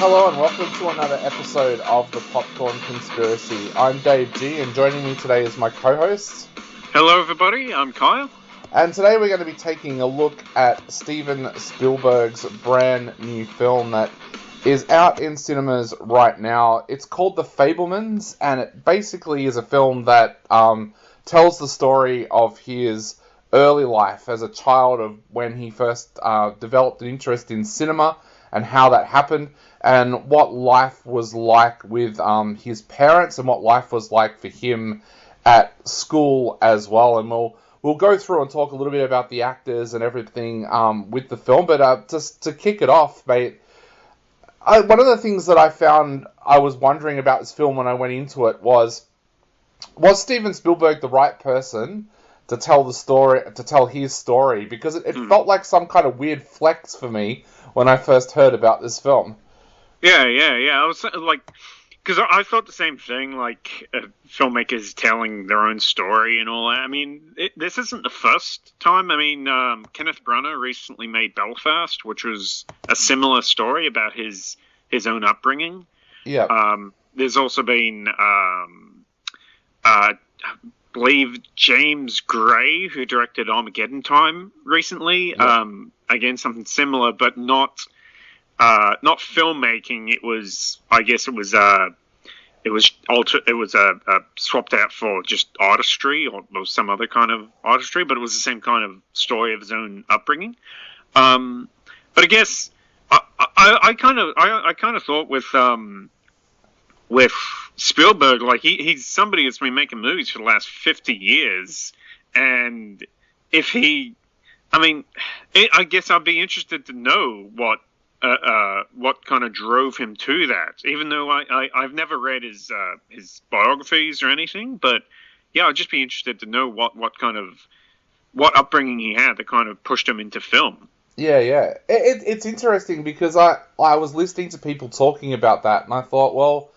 Hello and welcome to another episode of the Popcorn Conspiracy. I'm Dave G, and joining me today is my co-host. Hello everybody, I'm Kyle. And today we're going to be taking a look at Steven Spielberg's brand new film that is out in cinemas right now. It's called The Fabelmans, and it basically is a film that tells the story of his early life as a child, of when he first developed an interest in cinema and how that happened, and what life was like with his parents and what life was like for him at school as well. And we'll go through and talk a little bit about the actors and everything with the film. But just to kick it off, mate, one of the things that I found I was wondering about this film when I went into it was Steven Spielberg the right person to tell the story, to tell his story? Because it felt like some kind of weird flex for me when I first heard about this film. Yeah. I was like, because I thought the same thing, like filmmakers telling their own story and all that. I mean, this isn't the first time. I mean, Kenneth Branagh recently made Belfast, which was a similar story about his own upbringing. Yeah. There's also been, I believe, James Gray, who directed Armageddon Time recently. Yeah. Again, something similar, but not filmmaking. It was, I guess, it was swapped out for just artistry or some other kind of artistry, but it was the same kind of story of his own upbringing. But I guess I kind of thought with Spielberg, like he's somebody that's been making movies for the last 50 years, and I guess I'd be interested to know what kind of drove him to that. Even though I've never read his biographies or anything, but yeah, I'd just be interested to know what upbringing he had that kind of pushed him into film. Yeah. It's interesting because I was listening to people talking about that, and I thought, well,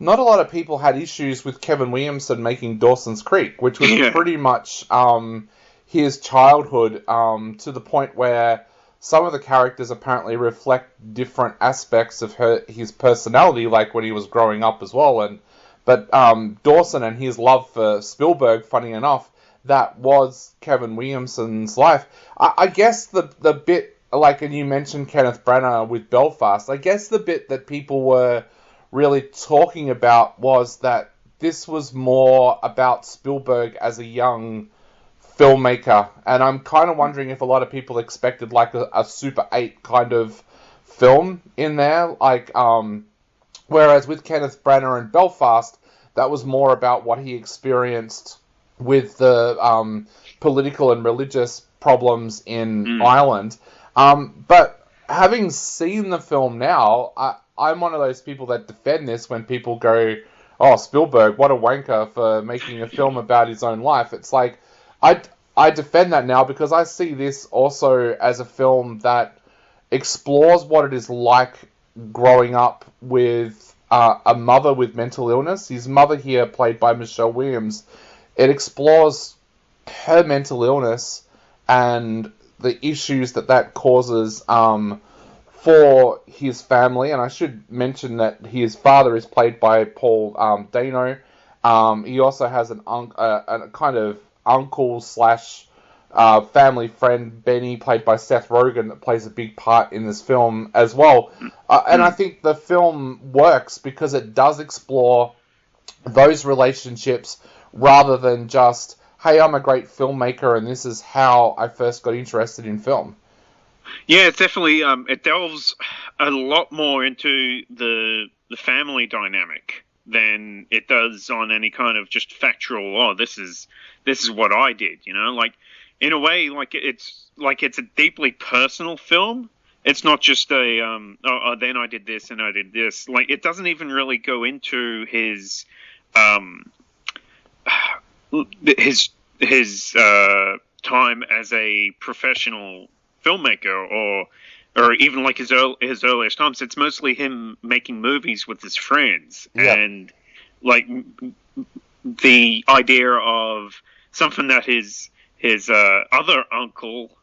not a lot of people had issues with Kevin Williamson making Dawson's Creek, which was pretty much his childhood, to the point where some of the characters apparently reflect different aspects of his personality, like when he was growing up as well. But Dawson and his love for Spielberg, funny enough, that was Kevin Williamson's life. I guess the bit, like, and you mentioned Kenneth Branagh with Belfast, I guess the bit that people were really talking about was that this was more about Spielberg as a young filmmaker, and I'm kind of wondering if a lot of people expected like a Super 8 kind of film in there, like whereas with Kenneth Branagh and Belfast, that was more about what he experienced with the political and religious problems in Ireland. But having seen the film now, I'm one of those people that defend this when people go, "Oh, Spielberg, what a wanker for making a film about his own life." It's like, I defend that now because I see this also as a film that explores what it is like growing up with a mother with mental illness. His mother here, played by Michelle Williams, it explores her mental illness and the issues that causes for his family. And I should mention that his father is played by Paul Dano. He also has a kind of uncle slash family friend, Benny, played by Seth Rogen, that plays a big part in this film as well. And I think the film works because it does explore those relationships rather than just, hey, I'm a great filmmaker and this is how I first got interested in film. Yeah, it's definitely it delves a lot more into the family dynamic than it does on any kind of just factual, oh, this is what I did, you know? Like, in a way, it's a deeply personal film. It's not just then I did this and I did this. Like, it doesn't even really go into his time as a professional filmmaker or even like his earliest times. It's mostly him making movies with his friends, and like the idea of something that his other uncle,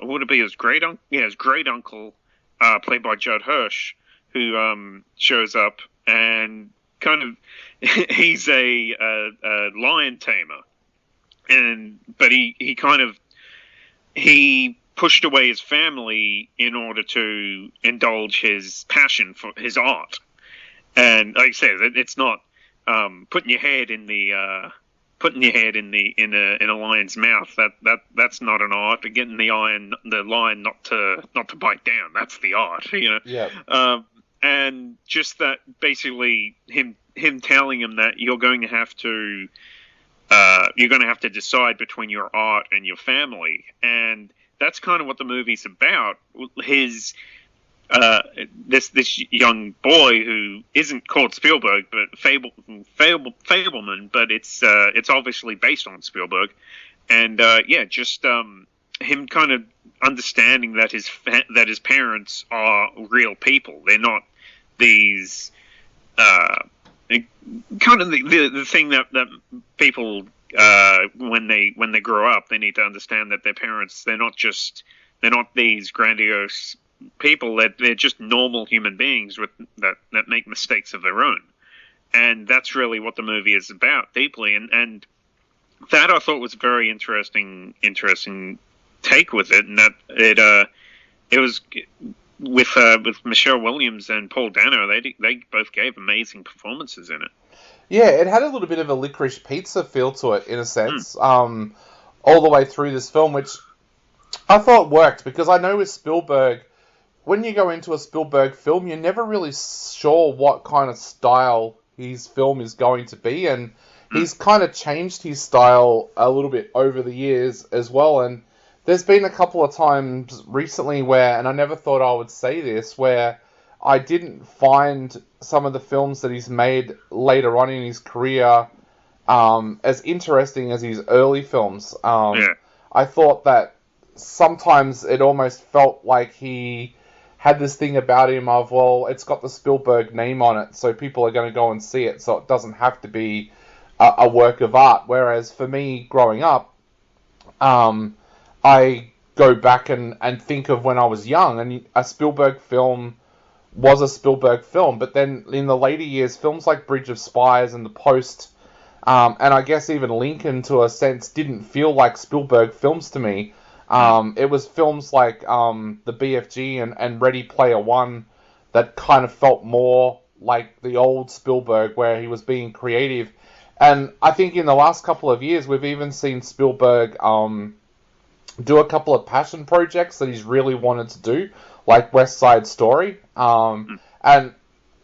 would it be his great uncle, played by Judd Hirsch, who shows up, and kind of he's a lion tamer, but he pushed away his family in order to indulge his passion for his art. And like I said, it's not putting your head in a lion's mouth. That's not an art. Getting the lion not to bite down. That's the art, you know. Yeah. And just that, basically him telling him that you're going to have to decide between your art and your family, and that's kind of what the movie's about. His this young boy who isn't called Spielberg, but Fabelman, but it's obviously based on Spielberg, and him kind of understanding that his parents are real people. They're not these kind of the thing that people when they grow up, they need to understand that their parents, they're not these grandiose people, that they're just normal human beings that make mistakes of their own. And that's really what the movie is about deeply, and that I thought was a very interesting take with it, and that it was with Michelle Williams and Paul Dano. They both gave amazing performances in it. Yeah, it had a little bit of a Licorice Pizza feel to it, in a sense, all the way through this film, which I thought worked, because I know with Spielberg, when you go into a Spielberg film, you're never really sure what kind of style his film is going to be, and he's kind of changed his style a little bit over the years as well, and there's been a couple of times recently where, and I never thought I would say this, where I didn't find some of the films that he's made later on in his career as interesting as his early films. I thought that sometimes it almost felt like he had this thing about him of, well, it's got the Spielberg name on it, so people are going to go and see it, so it doesn't have to be a work of art. Whereas for me, growing up, I go back and think of when I was young, and a Spielberg film was a Spielberg film, but then in the later years, films like Bridge of Spies and The Post, and I guess even Lincoln, to a sense, didn't feel like Spielberg films to me. It was films like the BFG and Ready Player One that kind of felt more like the old Spielberg, where he was being creative. And I think in the last couple of years, we've even seen Spielberg do a couple of passion projects that he's really wanted to do, like West Side Story. And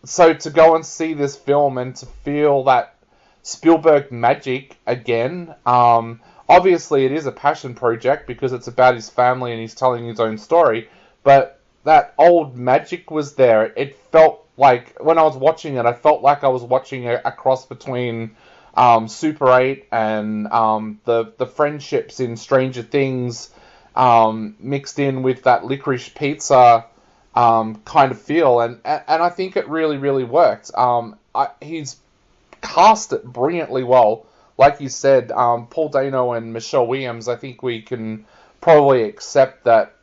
so to go and see this film and to feel that Spielberg magic again, obviously it is a passion project because it's about his family and he's telling his own story, but that old magic was there. It felt like, when I was watching it, I felt like I was watching a cross between Super 8 and the friendships in Stranger Things, mixed in with that Licorice Pizza kind of feel, and I think it really, really worked. He's cast it brilliantly well. Like you said, Paul Dano and Michelle Williams, I think we can probably accept that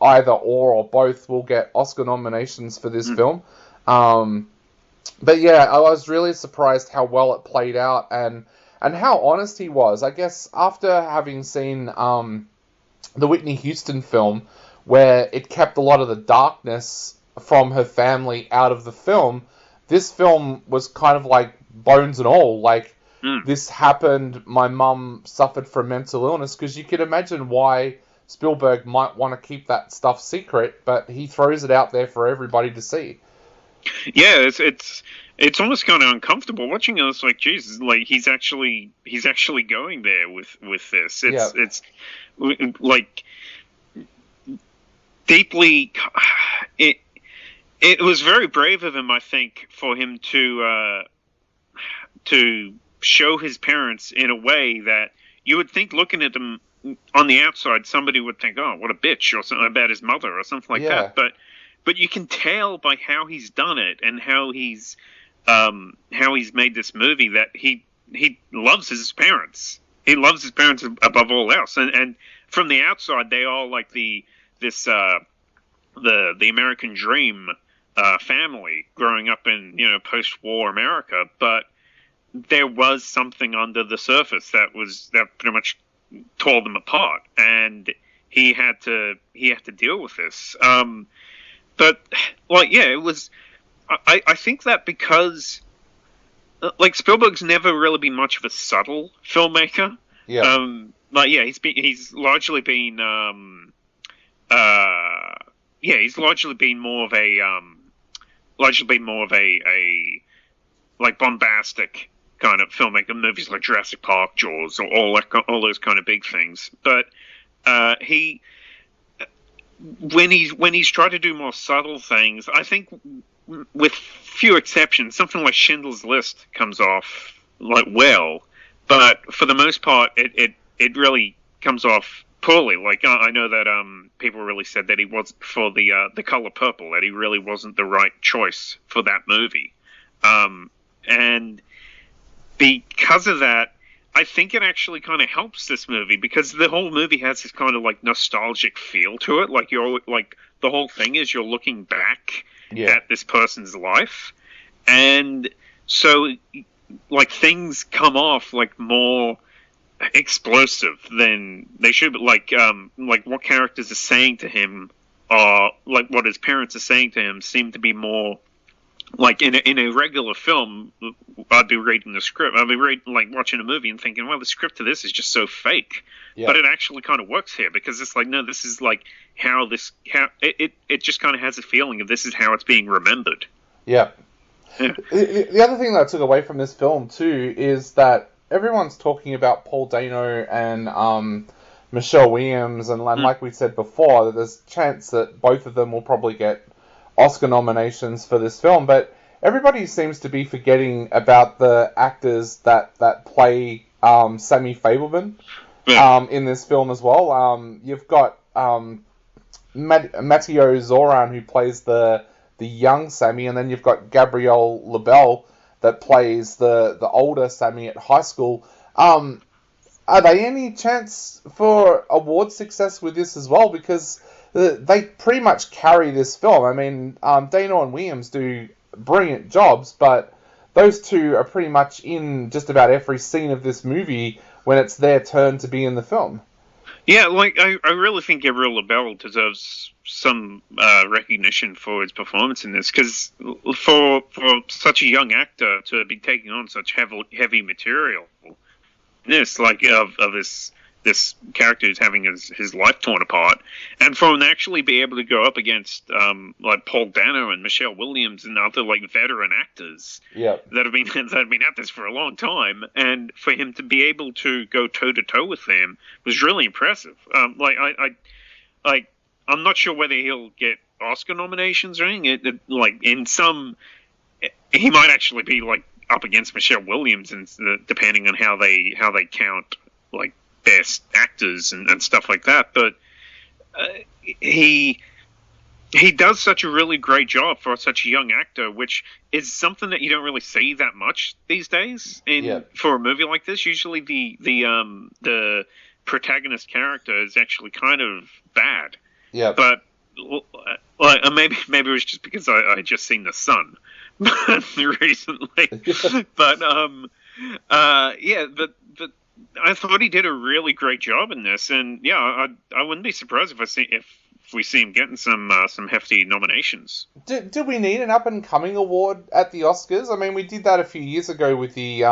either or both will get Oscar nominations for this film. But yeah, I was really surprised how well it played out and how honest he was. I guess after having seen the Whitney Houston film, where it kept a lot of the darkness from her family out of the film, this film was kind of like bones and all. Like, this happened, my mum suffered from mental illness, because you could imagine why Spielberg might want to keep that stuff secret, but he throws it out there for everybody to see. Yeah, it's almost kind of uncomfortable watching it. It's like, Jesus, like he's actually going there with this. It's like deeply. It was very brave of him, I think, for him to show his parents in a way that you would think, looking at him on the outside, somebody would think, oh, what a bitch, or something about his mother, or something like that. But you can tell by how he's done it and how he's made this movie that he loves his parents. He loves his parents above all else. And from the outside, they all like the American dream family growing up in post-war America, but there was something under the surface that pretty much tore them apart, and he had to deal with this. But it was. I think that because Spielberg's never really been much of a subtle filmmaker. Yeah. He's largely been he's largely been more of a bombastic kind of filmmaker. Movies like Jurassic Park, Jaws, or all those kind of big things. But when he's tried to do more subtle things, I think, with few exceptions, something like Schindler's List comes off well, but for the most part, it really comes off poorly. I know that people really said that he was for the color purple, that he really wasn't the right choice for that movie, and because of that, I think it actually kind of helps this movie, because the whole movie has this kind of nostalgic feel to it. The whole thing is you're looking back at this person's life, and so things come off more explosive than they should. What characters are saying to him, or what his parents are saying to him, seem to be more in a regular film. I'd be reading the script. I'd be watching a movie and thinking, well, the script to this is just so fake. Yeah. But it actually kind of works here, because it's no, this is how it just kind of has a feeling of this is how it's being remembered. Yeah. The other thing that I took away from this film too is that everyone's talking about Paul Dano and Michelle Williams, and like we said before, that there's a chance that both of them will probably get Oscar nominations for this film, but everybody seems to be forgetting about the actors that play Sammy Fabelman in this film as well. You've got Matteo Zoran, who plays the young Sammy, and then you've got Gabrielle LaBelle that plays the older Sammy at high school. Are they any chance for award success with this as well? Because they pretty much carry this film. I mean, Dano and Williams do brilliant jobs, but those two are pretty much in just about every scene of this movie when it's their turn to be in the film. Yeah, I really think Gabriel LaBelle deserves some recognition for his performance in this, because for such a young actor to be taking on such heavy material, this of this character who's having his life torn apart, and for him to actually be able to go up against Paul Dano and Michelle Williams and other veteran actors that have been at this for a long time, and for him to be able to go toe to toe with them was really impressive. I'm not sure whether he'll get Oscar nominations or anything. In some, he might actually be up against Michelle Williams, and depending on how they count best actors and stuff like that. But he does such a really great job for such a young actor, which is something that you don't really see that much these days for a movie like this. Usually the protagonist character is actually kind of bad. Yeah. But maybe it was just because I had just seen The Sun recently. But but I thought he did a really great job in this, and I wouldn't be surprised if we see him getting some hefty nominations. Do we need an up and coming award at the Oscars? I mean, we did that a few years ago with the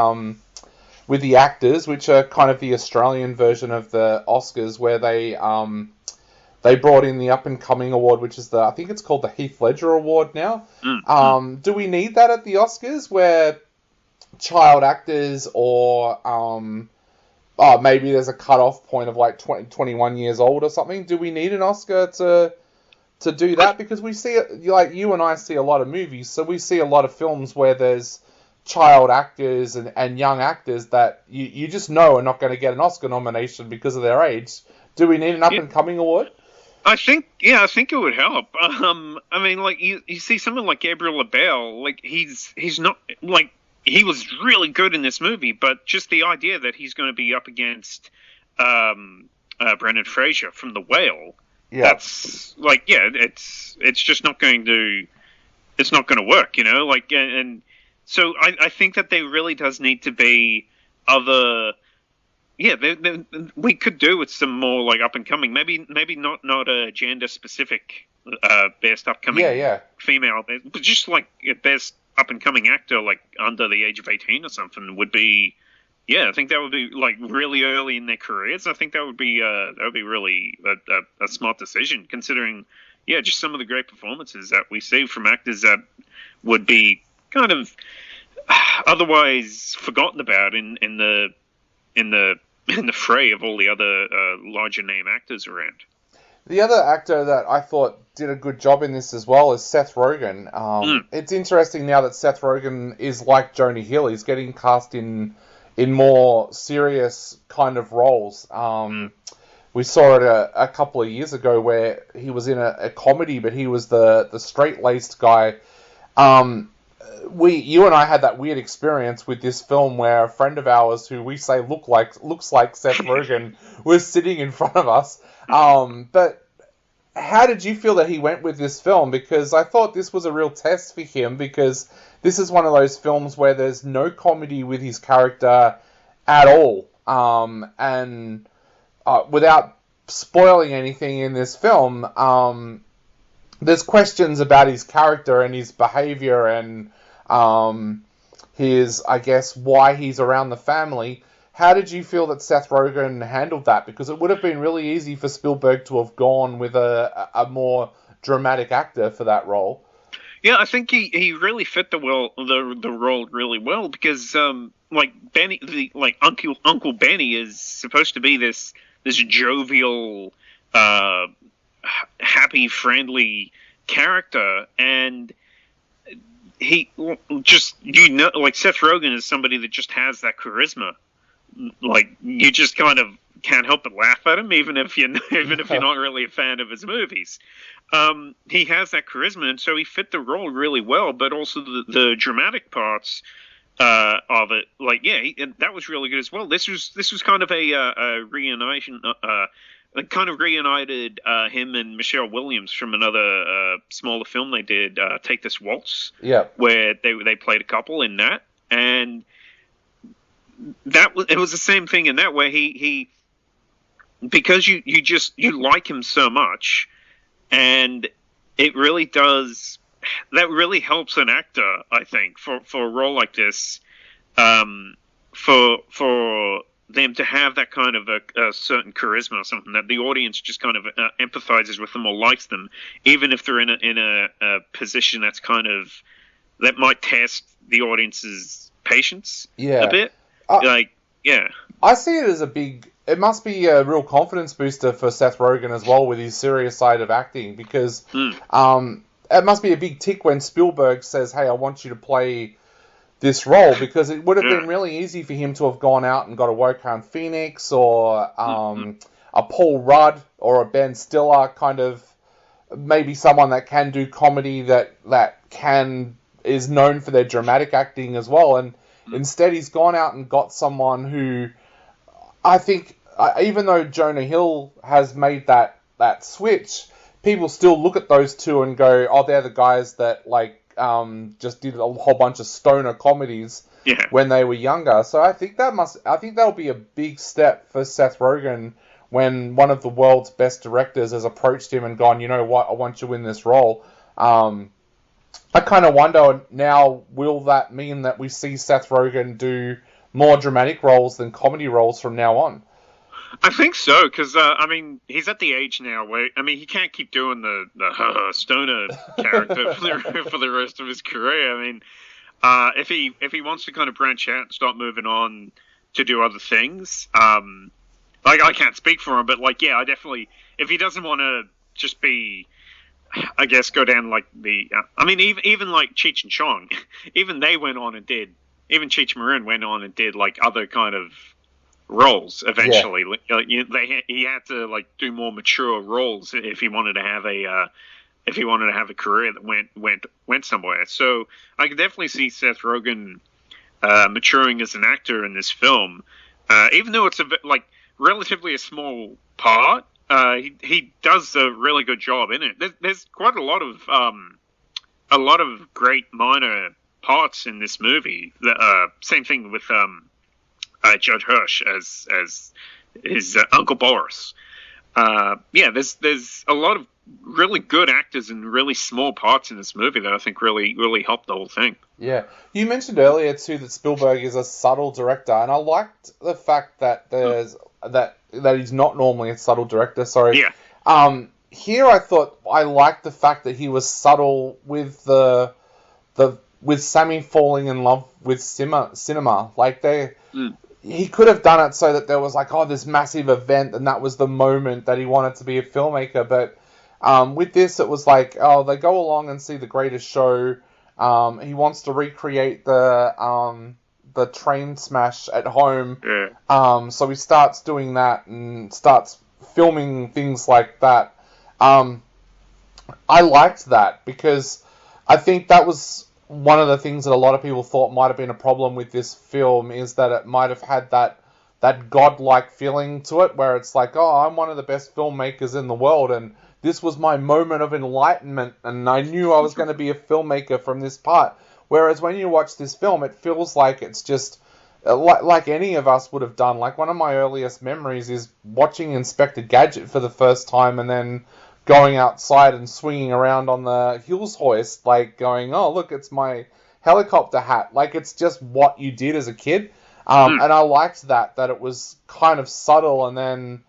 actors, which are kind of the Australian version of the Oscars, where they brought in the up and coming award, which is I think it's called the Heath Ledger Award now. Do we need that at the Oscars, where child actors or maybe there's a cut-off point of 20, 21 years old or something? Do we need an Oscar to do that? Because we see, you and I see a lot of movies, so we see a lot of films where there's child actors and young actors that you just know are not going to get an Oscar nomination because of their age. Do we need an up-and-coming award? I think it would help. I mean, you see someone like Gabriel LaBelle, he's not, he was really good in this movie, but just the idea that he's going to be up against Brendan Fraser from The Whale, that's it's just not going to it's not going to work, like, and so I think that there really does need to be other, we could do with some more like up and coming, maybe not a gender specific best upcoming female, but just like a best up and coming actor like under the age of 18 or something would be. Yeah, I think that would be like really early in their careers. I think that would be really a smart decision, considering just some of the great performances that we see from actors that would be kind of otherwise forgotten about in the fray of all the other larger name actors around. The other actor that I thought did a good job in this as well is Seth Rogen. It's interesting now that Seth Rogen is like Jonah Hill. He's getting cast in more serious kind of roles. We saw it a couple of years ago where he was in a comedy, but he was the straight-laced guy. You and I had that weird experience with this film where a friend of ours who we say looks like Seth Rogen was sitting in front of us. But how did you feel that he went with this film? Because I thought this was a real test for him, because this is one of those films where there's no comedy with his character at all. And without spoiling anything in this film, there's questions about his character and his behavior and his, I guess, why he's around the family. How did you feel that Seth Rogen handled that? Because it would have been really easy for Spielberg to have gone with a more dramatic actor for that role. Yeah, I think he really fit the role really well, because like Benny, like Uncle Benny is supposed to be this jovial, happy, friendly character, and he just like Seth Rogen is somebody that just has that charisma. Like, you just kind of can't help but laugh at him, even if you're not really a fan of his movies. He has that charisma, and so he fit the role really well. But also the dramatic parts of it, like that was really good as well. This was kind of a reunition. Kind of reunited him and Michelle Williams from another smaller film they did, Take This Waltz. Yeah, where they played a couple in that, and it was the same thing in that, where he because you like him so much, and it really does, that really helps an actor, I think, for a role like this, for them to have that kind of a certain charisma or something that the audience just kind of empathizes with them or likes them, even if they're in a position that's kind of, that might test the audience's patience a bit. I see it as it must be a real confidence booster for Seth Rogen as well, with his serious side of acting, because it must be a big tick when Spielberg says, hey, I want you to play this role, because it would have been really easy for him to have gone out and got a Joaquin Phoenix or a Paul Rudd or a Ben Stiller, kind of maybe someone that can do comedy that is known for their dramatic acting as well. And instead, he's gone out and got someone who, I think, even though Jonah Hill has made that switch, people still look at those two and go, oh, they're the guys that just did a whole bunch of stoner comedies when they were younger. So I think that'll be a big step for Seth Rogen when one of the world's best directors has approached him and gone, you know what, I want you in this role. I kind of wonder now, will that mean that we see Seth Rogen do more dramatic roles than comedy roles from now on? I think so, because, he's at the age now where, he can't keep doing the stoner character for the rest of his career. If he wants to kind of branch out and start moving on to do other things, I can't speak for him, but, I definitely, if he doesn't want to just be, I guess, go down like the, even like Cheech and Chong, even they went on and did, even Cheech Marin went on and did like other kind of roles eventually. He had to do more mature roles if he wanted to have a career that went somewhere. So I could definitely see Seth Rogen maturing as an actor in this film, even though it's relatively a small part. He does a really good job in it. There's quite a lot of a lot of great minor parts in this movie. Same thing with Judd Hirsch as his Uncle Boris. There's a lot of really good actors in really small parts in this movie that I think really helped the whole thing. Yeah, you mentioned earlier too that Spielberg is a subtle director, and I liked the fact that there's that he's not normally a subtle director. Sorry. Yeah. Here I thought I liked the fact that he was subtle with with Sammy falling in love with cinema. Like he could have done it so that there was like, this massive event, and that was the moment that he wanted to be a filmmaker. But with this, it was like, they go along and see The Greatest Show. He wants to recreate the train smash at home. Yeah. So he starts doing that and starts filming things like that. I liked that because I think that was one of the things that a lot of people thought might have been a problem with this film, is that it might have had that godlike feeling to it, where it's like, I'm one of the best filmmakers in the world, and this was my moment of enlightenment, and I knew I was going to be a filmmaker from this part. Whereas when you watch this film, it feels like it's just like any of us would have done. Like, one of my earliest memories is watching Inspector Gadget for the first time, and then going outside and swinging around on the Hills hoist, like going, look, it's my helicopter hat. Like, it's just what you did as a kid. And I liked that it was kind of subtle. And then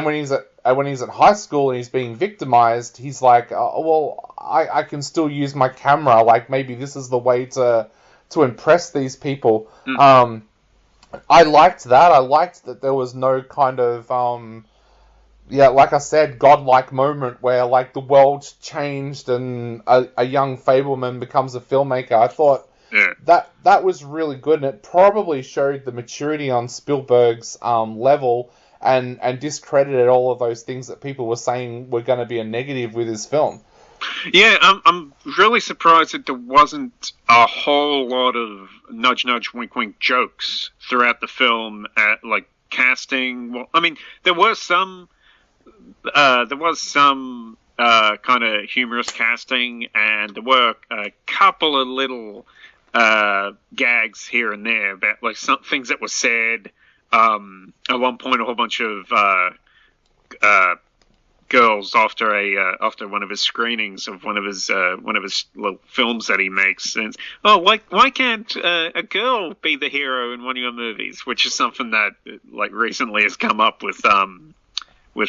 when he's at high school and he's being victimized, he's like, I can still use my camera. Like, maybe this is the way to impress these people. I liked that. I liked that there was no kind of, like I said, godlike moment where like the world's changed and a young Fabelman becomes a filmmaker. I thought that was really good, and it probably showed the maturity on Spielberg's level and discredited all of those things that people were saying were going to be a negative with his film. Yeah, I'm really surprised that there wasn't a whole lot of nudge, nudge, wink, wink jokes throughout the film at like casting. Well, I mean, there was some kind of humorous casting, and there were a couple of little gags here and there about like some things that were said. At one point, a whole bunch of girls after one of his screenings of one of his little films that he makes, and why can't a girl be the hero in one of your movies? Which is something that like recently has come up with some of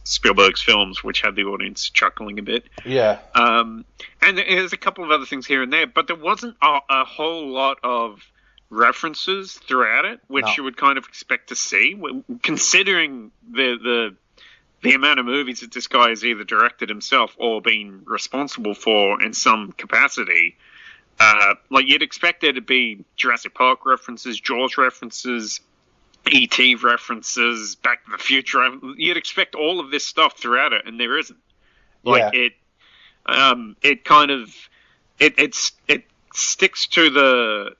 Spielberg's films, which had the audience chuckling a bit. Yeah. And there's a couple of other things here and there, but there wasn't a whole lot of references throughout it, which you would kind of expect to see, considering the amount of movies that this guy has either directed himself or been responsible for in some capacity. Like, you'd expect there to be Jurassic Park references, Jaws references, E.T. references, Back to the Future. You'd expect all of this stuff throughout it, and there isn't. Like, it kind of it sticks to the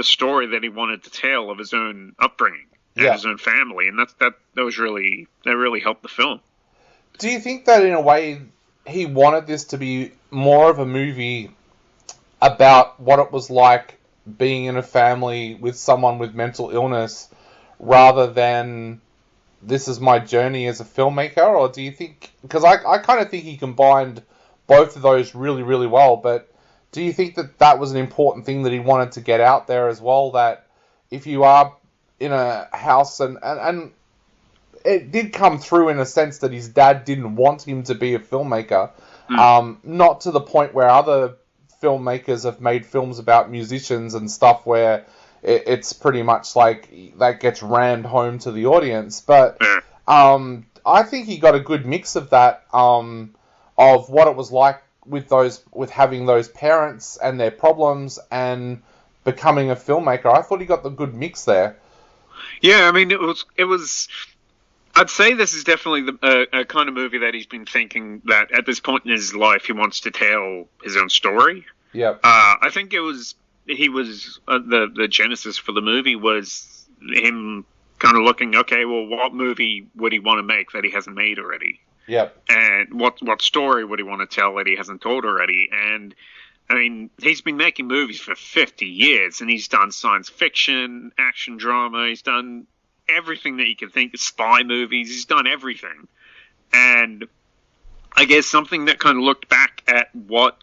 story that he wanted to tell of his own upbringing and his own family, and that really helped the film. Do you think that in a way he wanted this to be more of a movie about what it was like being in a family with someone with mental illness, rather than this is my journey as a filmmaker? Or do you think, because I kind of think he combined both of those really, really well, but do you think that was an important thing that he wanted to get out there as well, that if you are in a house, and it did come through in a sense that his dad didn't want him to be a filmmaker, not to the point where other filmmakers have made films about musicians and stuff where it's pretty much like that gets rammed home to the audience. But I think he got a good mix of that, of what it was like with having those parents and their problems and becoming a filmmaker. I thought he got the good mix there. Yeah, I mean, it was. I'd say this is definitely a kind of movie that he's been thinking that at this point in his life he wants to tell his own story. Yeah. I think the genesis for the movie was him kind of looking, okay, well, what movie would he want to make that he hasn't made already? Yep. And what story would he want to tell that he hasn't told already? And I mean, he's been making movies for 50 years, and he's done science fiction, action drama. He's done everything that you can think of, spy movies. He's done everything. And I guess something that kind of looked back at what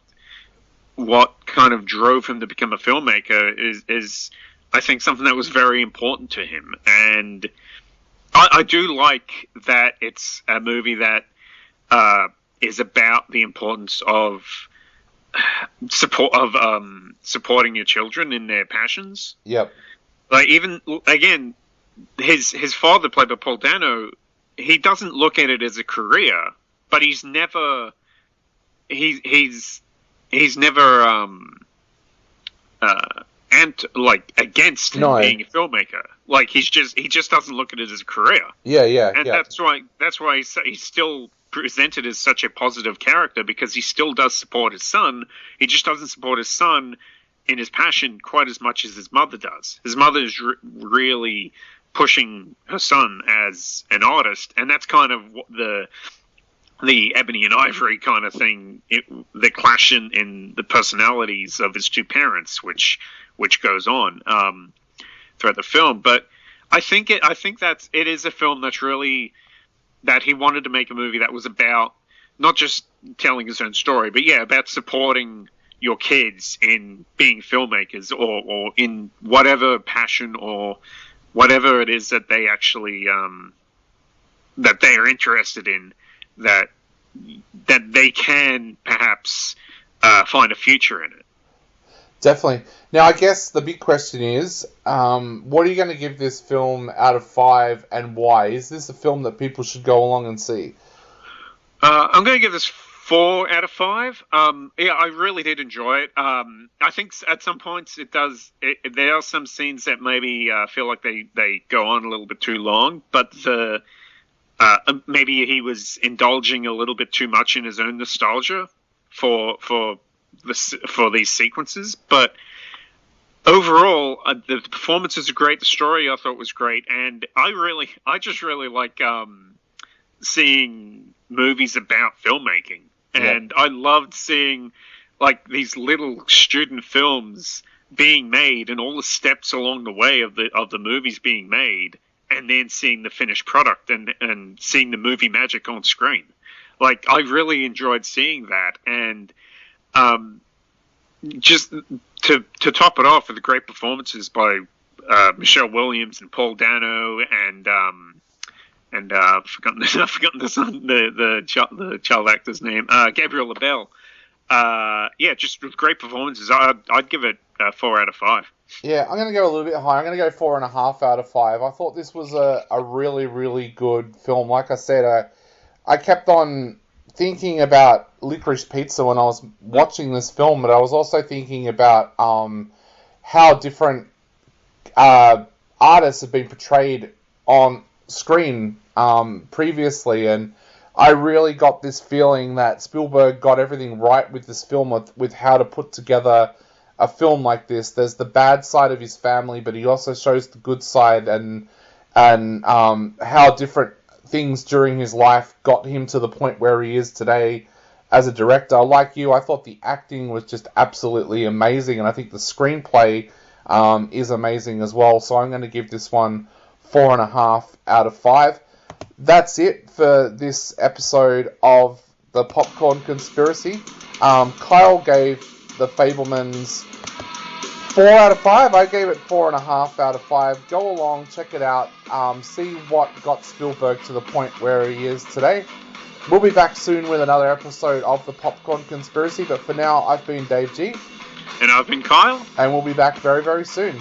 kind of drove him to become a filmmaker is I think something that was very important to him. And I do like that it's a movie that is about the importance of supporting your children in their passions. Yep. Like, even again, his father, played by Paul Dano, he doesn't look at it as a career, but he's never against being a filmmaker. Like, he just doesn't look at it as a career. Yeah. And that's why he's still presented as such a positive character, because he still does support his son. He just doesn't support his son in his passion quite as much as his mother does. His mother is really pushing her son as an artist, and that's kind of the ebony and ivory kind of thing, the clash in the personalities of his two parents, which goes on throughout the film. But I think that it is a film that's really, that he wanted to make a movie that was about not just telling his own story, but about supporting your kids in being filmmakers, or in whatever passion or whatever it is that they actually that they are interested in, that they can perhaps find a future in it. Definitely. Now, I guess the big question is, what are you going to give this film out of 5, and why? Is this a film that people should go along and see? I'm going to give this 4 out of 5. I really did enjoy it. I think at some points there are some scenes that maybe feel like they go on a little bit too long, but maybe he was indulging a little bit too much in his own nostalgia for these sequences. But overall, the performances are great. The story I thought was great, and I just really like seeing movies about filmmaking. And I loved seeing like these little student films being made, and all the steps along the way of the movies being made, and then seeing the finished product and seeing the movie magic on screen. Like, I really enjoyed seeing that. And just to top it off with the great performances by Michelle Williams and Paul Dano and I've forgotten the child actor's name, Gabriel LaBelle. Just great performances. I'd give it 4 out of 5. Yeah, I'm going to go a little bit higher. I'm going to go 4.5 out of 5. I thought this was a really, really good film. Like I said, I kept on thinking about Licorice Pizza when I was watching this film, but I was also thinking about how different artists have been portrayed on screen previously, and I really got this feeling that Spielberg got everything right with this film, with how to put together a film like this. There's the bad side of his family, but he also shows the good side, and how different things during his life got him to the point where he is today as a director. Like you, I thought the acting was just absolutely amazing, and I think the screenplay is amazing as well. So I'm going to give this one 4.5 out of 5. That's it for this episode of the Popcorn Conspiracy. Kyle gave the Fabelmans 4 out of 5. I gave it 4.5 out of 5. Go along, check it out, see what got Spielberg to the point where he is today. We'll be back soon with another episode of the Popcorn Conspiracy, but for now, I've been Dave G. And I've been Kyle. And we'll be back very, very soon.